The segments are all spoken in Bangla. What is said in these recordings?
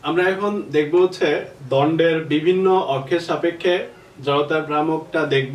আমরা এখন দেখব হচ্ছে দণ্ডের বিভিন্ন অক্ষের সাপেক্ষে জড়তার ভ্রামকটা দেখব।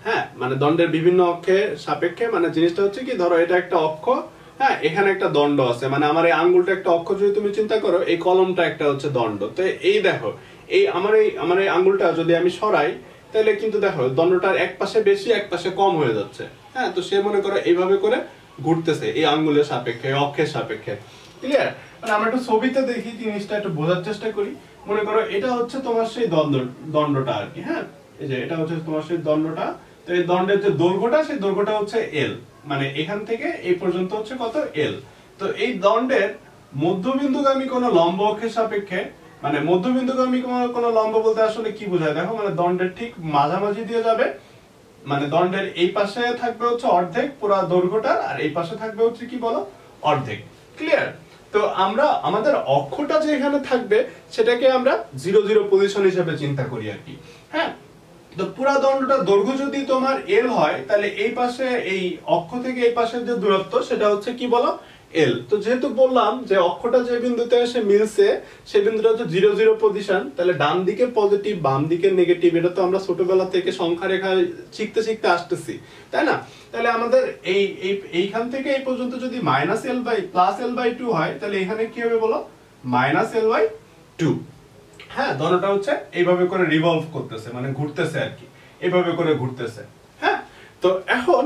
হ্যাঁ, মানে দণ্ডের বিভিন্ন অক্ষের সাপেক্ষে মানে জিনিসটা হচ্ছে কি, ধরো এটা একটা অক্ষ, হ্যাঁ এখানে একটা দণ্ড আছে, মানে আমার এই আঙ্গুলটা একটা অক্ষ, যদি তুমি চিন্তা করো এই কলমটা একটা হচ্ছে দণ্ড। তো এই দেখো এই আমার এই আঙ্গুলটা যদি আমি সরাই তাহলে কিন্তু দেখো দণ্ডটার এক পাশে বেশি এক পাশে কম হয়ে যাচ্ছে। হ্যাঁ, তো সে মনে করো এইভাবে করে ঘুরতেছে এই আঙ্গুলের সাপেক্ষে, অক্ষের সাপেক্ষে। ক্লিয়ার? মানে আমরা একটু ছবিতে দেখি জিনিসটা একটু বোঝার চেষ্টা করি। মনে করো এটা হচ্ছে তোমার সেই দণ্ডটা আর কি। হ্যাঁ, এই যে এটা হচ্ছে তোমার সেই দণ্ডটা। তো এই দণ্ডের যে দৈর্ঘ্যটা, সেই দৈর্ঘ্যটা হচ্ছে এল, মানে এখান থেকে এই পর্যন্ত হচ্ছে কত, এল। তো এই দণ্ডের মধ্যবিন্দুগামী কোন লম্ব অক্ষের সাপেক্ষে, মানে মধ্যবিন্দুগামী কোন লম্ব বলতে আসলে কি বোঝায় দেখো, মানে দণ্ডের ঠিক মাঝামাঝি দিয়ে যাবে, মানে দণ্ডের এই পাশে থাকবে হচ্ছে অর্ধেক পুরা দৈর্ঘ্যটার, আর এই পাশে থাকবে হচ্ছে কি বলো, অর্ধেক। ক্লিয়ার? তো আমরা আমাদের অক্ষটা যে এখানে থাকবে সেটাকে আমরা 0 0 পজিশন হিসেবে চিন্তা করি আর কি। হ্যাঁ, তো পুরা দণ্ডটার দৈর্ঘ্য যদি তোমার এল হয় তাহলে এই পাশে এই অক্ষ থেকে এই পাশের যে দূরত্ব সেটা হচ্ছে কি বলো, এল। তো যেহেতু বললাম যে অক্ষটা যে বিন্দুতে এসে মিলছে সেই বিন্দুটা হচ্ছে 0 0 পজিশন, তাহলে ডান দিকে পজিটিভ বাম দিকে নেগেটিভ, এটা তো আমরা ছোটবেলা থেকে সংখ্যা রেখা শিখতে শিখতে আসতেছি, তাই না? তাহলে আমাদের এইখান থেকে এই পর্যন্ত যদি -l/+l/2 হয় তাহলে এখানে কি হবে বলো, -l/2। হ্যাঁ, দণ্ডটা হচ্ছে এইভাবে করে রিভলভ করতেছে, মানে ঘুরতেছে আর কি, এইভাবে করে ঘুরতেছে। হ্যাঁ, তো এখন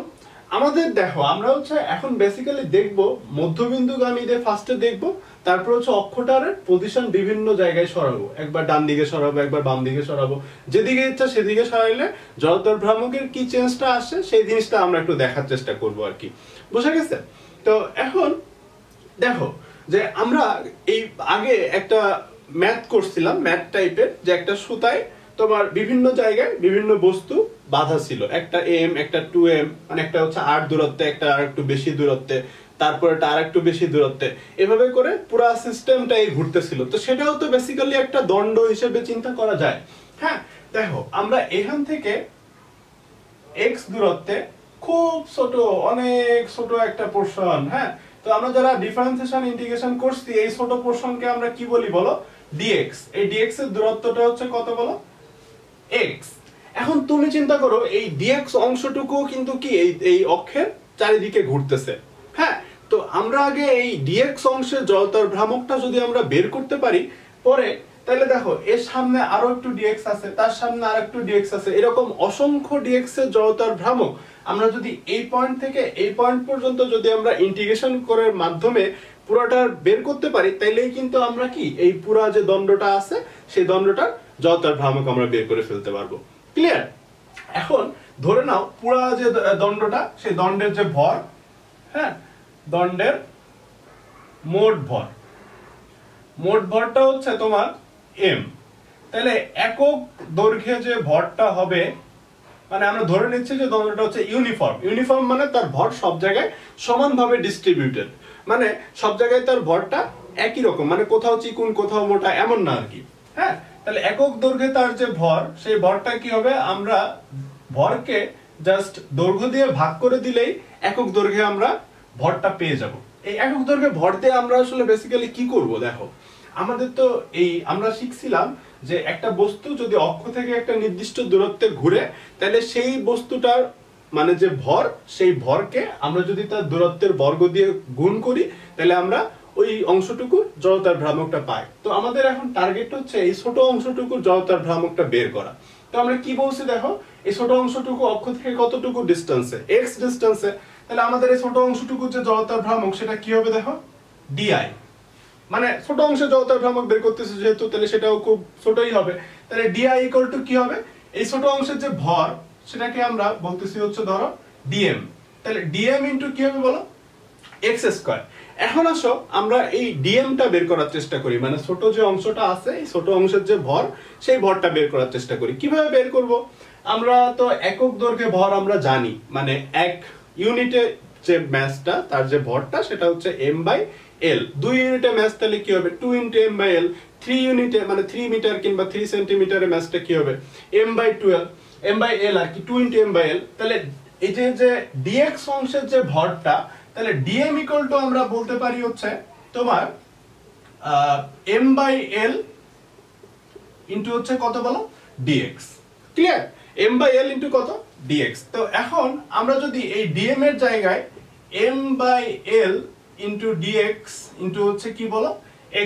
আমাদের দেখো আমরা হচ্ছে এখন বেসিক্যালি দেখব মধ্যবিন্দুগামীদের ফার্স্টে দেখব, তারপর হচ্ছে অক্ষটার পজিশন বিভিন্ন জায়গায় সরাবো, একবার ডান দিকে সরাবো একবার বাম দিকে সরাবো, যেদিকে ইচ্ছা সেদিকে সরাইলে জড়তার ভ্রামকের কি চেঞ্জটা আসে সেই জিনিসটা আমরা একটু দেখার চেষ্টা করব আর কি। বুঝা গেছে? তো এখন দেখো যে আমরা এই আগে একটা ম্যাথ করছিলাম, ম্যাথ টাইপের, যে একটা সুতায় তোমার বিভিন্ন জায়গায় বিভিন্ন বস্তু বাঁধা ছিল, একটা m একটা 2m, মানে একটা হচ্ছে 8 দূরত্বে, একটা আর একটু বেশি দূরত্বে, তারপর এটা আর একটু বেশি দূরত্বে, এভাবে করে পুরো সিস্টেমটাই ঘুরতেছিল। তো সেটাও তো বেসিক্যালি একটা দণ্ড হিসেবে চিন্তা করা যায়। হ্যাঁ, দেখো আমরা এখান থেকে x দূরত্বে খুব ছোট, অনেক ছোট একটা পোরশন, হ্যাঁ, তো আমরা যারা ডিফারেন্সিয়েশন ইন্টিগ্রেশন করছি এই ছোট পোরশনকে আমরা কি বলি বলো, dx। এই dx এর দূরত্বটা হচ্ছে কত বলো, x। এখন তুমি চিন্তা করো এই dx অংশটুকু কিন্তু কি এই অক্ষের চারিদিকে ঘুরতেছে। হ্যাঁ, তো আমরা আগে এই dx অংশের জড়তার ভ্রামকটা যদি আমরা বের করতে পারি পরে, তাহলে দেখো এর সামনে আরো একটু dx আছে, তার সামনে আরেকটু dx আছে, এরকম অসংখ্য dx এর জড়তার ভ্রামক আমরা যদি এই পয়েন্ট থেকে এই পয়েন্ট পর্যন্ত যদি আমরা ইন্টিগ্রেশন করার মাধ্যমে পুরোটা বের করতে পারি, তাইলেই কিন্তু আমরা কি এই পুরা যে দণ্ডটা আছে সেই দণ্ডটার জড়তার ভ্রামক আমরা বের করে ফেলতে পারবো। ক্লিয়ার? এখন ধরে নাও পুরা যে দণ্ডটা, সেই দণ্ডের যে ভর, হ্যাঁ, দণ্ডের মোট ভরটা হচ্ছে তোমার m। তাহলে একক দৈর্ঘ্যে যে ভরটা হবে, মানে আমরা ধরে নিচ্ছি যে দণ্ডটা হচ্ছে ইউনিফর্ম, মানে তার ভর সব জায়গায় সমানভাবে ডিস্ট্রিবিউটেড, মানে সব জায়গায় তার ভরটা একই রকম, মানে কোথাও চিকুন কোথাও মোটা এমন না আর কি। হ্যাঁ, তাহলে একক দৈর্ঘ্যে তার যে ভর, সেই ভরটা কি হবে, আমরা ভরকে জাস্ট দৈর্ঘ্য দিয়ে ভাগ করে দিলেই একক দৈর্ঘ্যে আমরা ভরটা পেয়ে যাব। এই একক দৈর্ঘ্যে ভর দিয়ে আমরা আসলে বেসিক্যালি কি করব দেখো, আমাদের তো আমরা শিখছিলাম যে একটা বস্তু যদি অক্ষ থেকে একটা নির্দিষ্ট দূরত্বে ঘুরে তাহলে সেই বস্তুটার মানে যে ভর, সেই ভরকে আমরা যদি তার দূরত্বের বর্গ দিয়ে গুণ করি তাহলে আমরা ওই অংশটুকুর জড়তার ভ্রামকটা পাই। তো আমাদের এখন টার্গেট হচ্ছে এই ছোট অংশটুকুর জড়তার ভ্রামকটা বের করা। তো আমরা কি বলছি দেখো, এই ছোট অংশটুকু অক্ষ থেকে কতটুকু ডিসটেন্সে, x ডিসটেন্সে, তাহলে আমাদের এই ছোট অংশটুকুর যে জড়তার ভ্রামক সেটা কি হবে দেখো, di। মানে ছোট অংশের জড়তার ভ্রামক বের করতেছে যেহেতু, তাহলে সেটাও খুব ছোটই হবে। তাহলে di ইকুয়াল টু কি হবে, এই ছোট অংশের যে ভর সেটাকে আমরা বলতেছি হচ্ছে ধরো dm। তাহলে dm ইনটু কি হবে বলো, x²। এখন আসো আমরা এই dm টা বের করার চেষ্টা করি, মানে ছোট যে অংশটা আছে এই ছোট অংশের যে ভর সেই ভরটা বের করার চেষ্টা করি। কিভাবে বের করব, আমরা তো একক দৈর্ঘ্যে ভর আমরা জানি, মানে এক ইউনিটে যে ম্যাসটা তার যে ভরটা সেটা হচ্ছে m/l। 2 ইউনিটে ম্যাস তাহলে কি হবে 2 × m/l। 3 ইউনিটে মানে 3 মিটার কিংবা 3 সেন্টিমিটারের ম্যাসটা কি হবে m/l আর কি 2 × m/l। তাহলে এই যে dx অংশের যে ভরটা, তাহলে dm ইকুয়াল টু আমরা বলতে পারি হচ্ছে তোমার m বাই l ইনটু হচ্ছে কত বলো dx। Clear? m by l into কত dx। তো এখন আমরা যদি এই dm এর জায়গায় m by l into dx into হচ্ছে কি বলো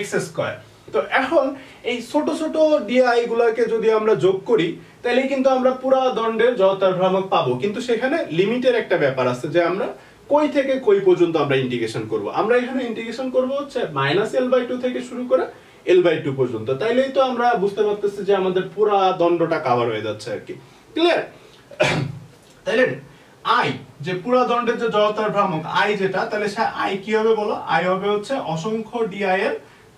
x স্কয়ার। তো এখন এই ছোট ছোট ডিআই গুলোকে যদি আমরা যোগ করি তাহলে কিন্তু আমরা পুরো দণ্ডের জড়তার ভ্রামক পাবো, কিন্তু সেখানে লিমিটের একটা ব্যাপার আছে যে আমরা কই থেকে কই পর্যন্ত আমরা ইন্টিগ্রেশন করব। আমরা এখানে ইন্টিগ্রেশন করব হচ্ছে -l/2 থেকে শুরু করে l/2 পর্যন্ত। তাইলেই তো আমরা বুঝতে পারতেছি যে আমাদের পুরো দণ্ডটা কভার হয়ে যাচ্ছে আর কি। ক্লিয়ার? তাইলে i যে পুরো দণ্ডের যে জড়তার ভ্রামক i যেটা, তাহলে সে i কি হবে বলো? i হবে হচ্ছে অসংখ্য ডিআই এর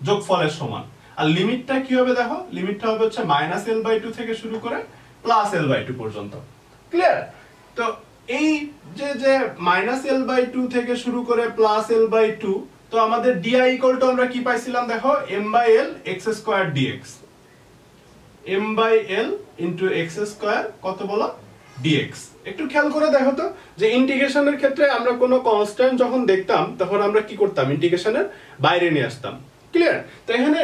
যোগফলের সমান। আর লিমিটটা কি হবে দেখো? লিমিটটা হবে হচ্ছে -l/2 থেকে শুরু করে +l/2 পর্যন্ত। ক্লিয়ার? তো এই যে যে -l/2 থেকে শুরু করে +l/2, তো আমাদের di ইকুয়াল টু আমরা কি পাইছিলাম দেখো? m/l x² dx। m/l x² কত বলো? dx। একটু খেয়াল করে দেখো তো যে ইন্টিগ্রেশনের ক্ষেত্রে আমরা কোনো কনস্ট্যান্ট যখন দেখতাম তখন আমরা কি করতাম? ইন্টিগ্রেশনের বাইরে নিয়ে আসতাম। ক্লিয়ার? তো এখানে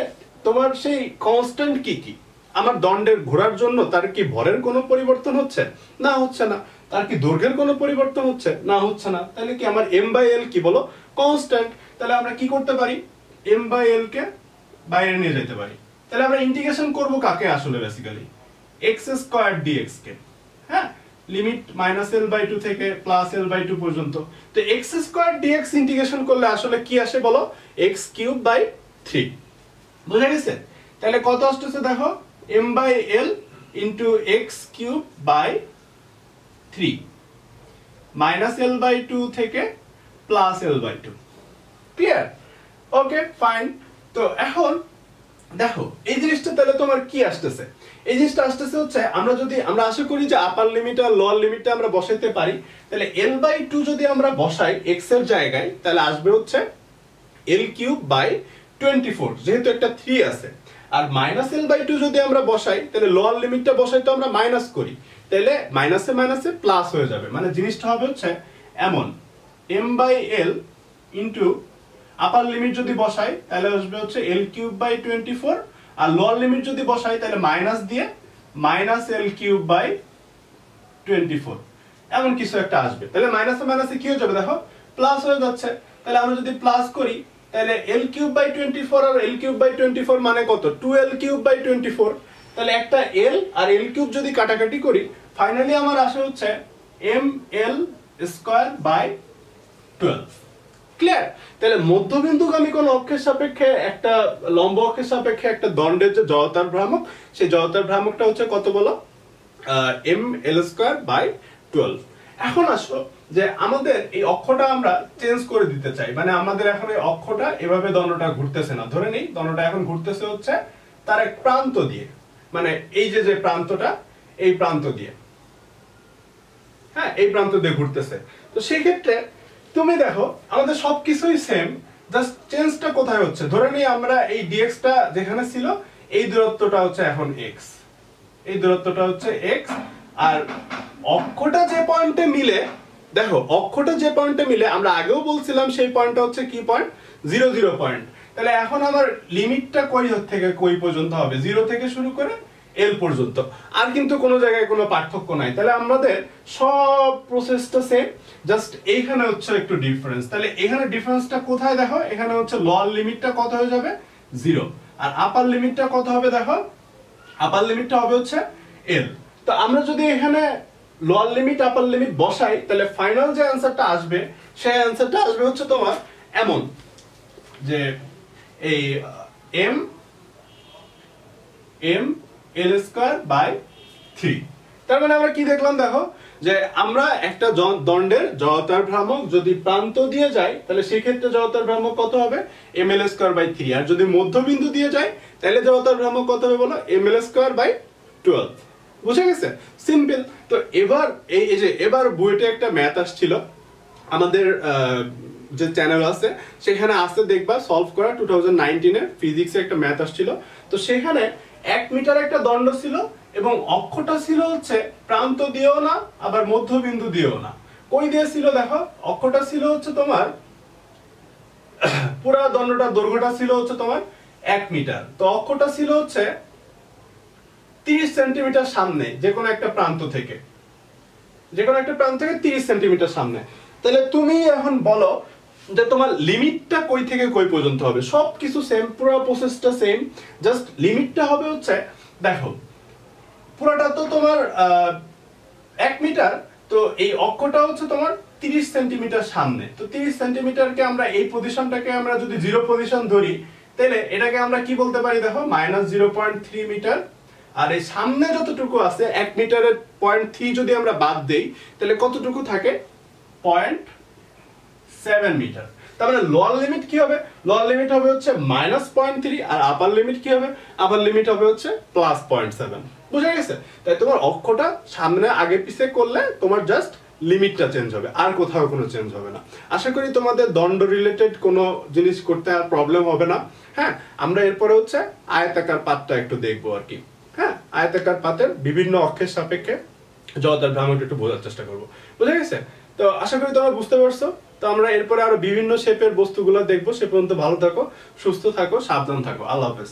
তোমার সেই কনস্ট্যান্ট কি কি? আমার দণ্ডের ঘোরার জন্য তার কি ভরের কোনো পরিবর্তন হচ্ছে? না, হচ্ছে না। তার কি দৈর্ঘ্যের কোনো পরিবর্তন হচ্ছে? না, হচ্ছে না। তাহলে কি আমার m/l কি বলো? কনস্ট্যান্ট। তাহলে আমরা কি করতে পারি? m/l কে বাইরে নিয়ে যেতে পারি। তাহলে আমরা ইন্টিগ্রেশন করব কাকে আসলে? বেসিক্যালি x² dx কে। হ্যাঁ, লিমিট -l/2 থেকে +l/2 পর্যন্ত। তো x² dx ইন্টিগ্রেশন করলে আসলে কি আসে বলো? x³/3। বুঝা গেছে? তাহলে কত আসছে দেখো? m/l x³/3 -l/2 থেকে +l/2। ক্লিয়ার? ওকে, ফাইন। তো এখন দেখো এই জিনিসটা তাহলে তোমার কি আসতেছে? এই জিনিসটা আসতেছে হচ্ছে আমরা আশা করি যে আপার লিমিট আর লোয়ার লিমিটটা আমরা বসাইতে পারি। তাহলে l/2 যদি আমরা বসাই x এর জায়গায় তাহলে আসবে হচ্ছে l³/24, যেহেতু একটা 3 আছে। আর -l/2 যদি আমরা বসাই তাহলে লোয়ার লিমিটটা বসাই তো আমরা মাইনাস করি, তাহলে মাইনাসে মাইনাসে প্লাস হয়ে যাবে। মানে জিনিসটা হবে হচ্ছে এমন m/l ইনটু আপার লিমিট যদি বসাই তাহলে আসবে হচ্ছে l³/24, আর লোয়ার লিমিট যদি বসাই তাহলে মাইনাস দিয়ে -l³/24 এমন কিছু একটা আসবে। তাহলে মাইনাসে মাইনাসে কি হয়ে যাবে দেখো? প্লাস হয়ে যাচ্ছে। তাহলে আমরা যদি প্লাস করি তাহলে l³/24 আর l³/24 মানে কত? 2l³/24। তাহলে একটা l আর l³ যদি কাটাকাটি করি ফাইনালি আমার আসে হচ্ছে ml²/12। ক্লিয়ার? তাহলে মধ্যবিন্দুগামী কোন অক্ষের সাপেক্ষে একটা লম্ব অক্ষের সাপেক্ষে একটা দণ্ডের যে জড়তার ভ্রামক, সেই জড়তার ভ্রামকটা হচ্ছে কত বলো? ml²/12। এখন আসো যে আমাদের এই অক্ষটা আমরা চেঞ্জ করে দিতে চাই। মানে আমাদের এখন এই অক্ষটা এভাবে দণ্ডটা ঘুরতেছে না। ধরে নেই দণ্ডটা এখন ঘুরতেছে হচ্ছে তার এক প্রান্ত দিয়ে, মানে এই যে যে প্রান্তটা, এই প্রান্ত দিয়ে। হ্যাঁ, এই প্রান্ত দিয়ে ঘুরতেছে। তো সেই ক্ষেত্রে তুমি দেখো আমাদের সবকিছুই সেম, জাস্ট চেঞ্জটা কোথায় হচ্ছে? ধরে নিই আমরা এই dx-টা যেখানে ছিল এই দূরত্বটা হচ্ছে এখন x, এই দূরত্বটা হচ্ছে x, আর অক্ষটা যে পয়েন্টে মিলে, দেখো অক্ষটা যে পয়েন্টে মিলে আমরা আগেও বলছিলাম সেই পয়েন্টটা হচ্ছে কি পয়েন্ট? 0 0 পয়েন্ট। তাহলে এখন আমার লিমিটটা কই থেকে কই পর্যন্ত হবে? 0 থেকে শুরু করে l পর্যন্ত। আর কিন্তু কোনো জায়গায় কোনো পার্থক্য নাই। তাহলে আমাদের সব প্রসেসটা সেম, জাস্ট এইখানে হচ্ছে একটু ডিফারেন্স। তাহলে এখানে ডিফারেন্সটা কোথায় দেখো? এখানে হচ্ছে লোয়ার লিমিটটা কত হয়ে যাবে? 0, আর আপার লিমিটটা কত হবে দেখো? আপার লিমিটটা হবে হচ্ছে l। তো আমরা যদি এখানে লোয়ার লিমিট আপার লিমিট বসাই তাহলে ফাইনাল যে অ্যানসারটা আসবে সেই অ্যানসারটা আসবে হচ্ছে তোমার এমন যে এই ml²/3। তার মানে আমরা কি দেখলাম দেখো? যে আমরা একটা দণ্ডের জড়তার ভ্রামক যদি প্রান্ত দিয়ে যায় তাহলে সেই ক্ষেত্রে জড়তার ভ্রামক কত হবে? ml²/3। আর যদি মধ্যবিন্দু দিয়ে যায় তাহলে জড়তার ভ্রামক কত হবে বলো? ml²/12। বুঝে গেছে? সিম্পল। তো এবার এই যে এবার বুয়েটে একটা ম্যাথ আসছিল আমাদের যে চ্যানেল আছে সেখানে আসতে দেখবা সলভ করা 2019 এর ফিজিক্সে একটা ম্যাথ আসছিল। তো সেখানে 1 মিটার একটা দণ্ড ছিল এবং অক্ষটা ছিল হচ্ছে প্রান্ত দিয়েও না আবার মধ্যবিন্দু দিয়েও না। কই দিয়ে ছিল দেখো? অক্ষটা ছিল হচ্ছে তোমার পুরো দণ্ডটার দৈর্ঘ্যটা ছিল হচ্ছে তোমার 1 মিটার। তো অক্ষটা ছিল হচ্ছে 30 সেন্টিমিটার সামনে যে কোনো একটা প্রান্ত থেকে, 30 সেন্টিমিটার সামনে। তাহলে তুমি এখন বলো যে তোমার লিমিটটা কই থেকে কই পর্যন্ত হবে। সবকিছু সেম, পুরো প্রসেসটা সেম, জাস্ট লিমিটটা হবে হচ্ছে, দেখো পুরোটা তো তোমার 1 মিটার, তো এই অক্ষটা হচ্ছে তোমার 30 সেন্টিমিটার সামনে। তো 30 সেন্টিমিটারকে আমরা এই পজিশনটাকে আমরা যদি 0 পজিশন ধরি, তাহলে এটাকে আমরা কি বলতে পারি, দেখো -0.3 মিটার। আর এই সামনে যতটুকু আছে 1 মিটারের 0.3 যদি আমরা বাদ দেই, তাহলে কতটুকু থাকে, 0.7 মিটার। তার মানে লোয়ার লিমিট কি হবে, লোয়ার লিমিট হবে হচ্ছে -0.3, আর আপার লিমিট কি হবে, আপার লিমিট হবে হচ্ছে +0.7। বুঝা গেছে? তাই তোমার অক্ষটা সামনে আগে পিছে করলে তোমার জাস্ট লিমিটটা চেঞ্জ হবে, আর কোথাও কোনো চেঞ্জ হবে না। আশা করি তোমাদের দণ্ড রিলেটেড কোনো জিনিস করতে আর প্রবলেম হবে না। হ্যাঁ, আমরা এরপরে হচ্ছে আয়তাকার পাতটা একটু দেখবো আর কি। হ্যাঁ, আয়তাকার পাতের বিভিন্ন অক্ষের সাপেক্ষে জড়তার ভ্রামকটা একটু বোঝার চেষ্টা করবো। বুঝা গেছে? তো আশা করি তোমরা বুঝতে পারছো। তো আমরা এরপরে আরো বিভিন্ন শেপের বস্তুগুলো দেখবো। সে পর্যন্ত ভালো থাকো, সুস্থ থাকো, সাবধান থাকো। আল্লাহ হাফেজ।